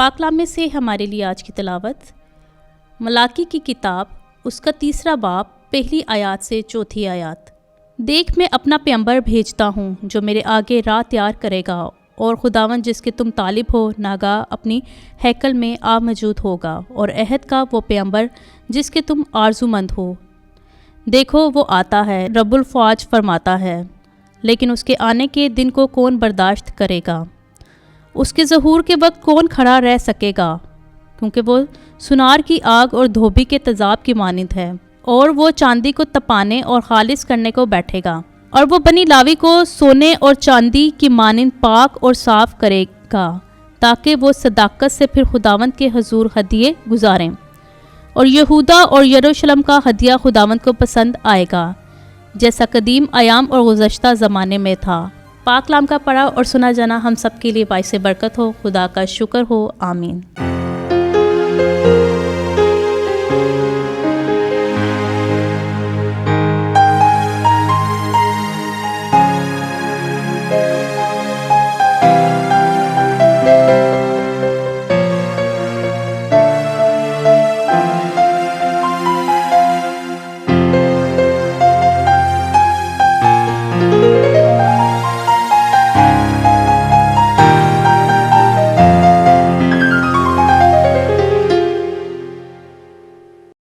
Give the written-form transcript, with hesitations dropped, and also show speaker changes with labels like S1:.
S1: पाकलाम में से हमारे लिए आज की तिलावत मलाकी की किताब, उसका 3 बाब, पहली आयत से 4 आयत। देख, मैं अपना पैगंबर भेजता हूँ जो मेरे आगे राह तैयार करेगा, और खुदावन जिसके तुम तालिब हो नागा अपनी हैकल में आ मौजूद होगा, और अहद का वो पैगंबर जिसके तुम आरजूमंद हो। देखो, वो आता है, रब्बुल फ़ौज फरमाता है, लेकिन उसके आने के दिन को कौन बर्दाश्त करेगा? उसके ज़हूर के वक्त कौन खड़ा रह सकेगा? क्योंकि वो सुनार की आग और धोबी के तेज़ाब की मानिंद है, और वो चांदी को तपाने और खालिस करने को बैठेगा, और वो बनी लावी को सोने और चांदी की मानिंद पाक और साफ करेगा, ताकि वो सदाकत से फिर खुदावंद के हजूर हदिये गुजारें, और यहूदा और यरूशलेम का हदिया खुदावंद को पसंद आएगा, जैसा कदीम अयाम और गुज़श्ता ज़माने में था। पाकलाम का पढ़ा और सुना जाना हम सब के लिए बाइस बरकत हो। खुदा का शुक्र हो। आमीन।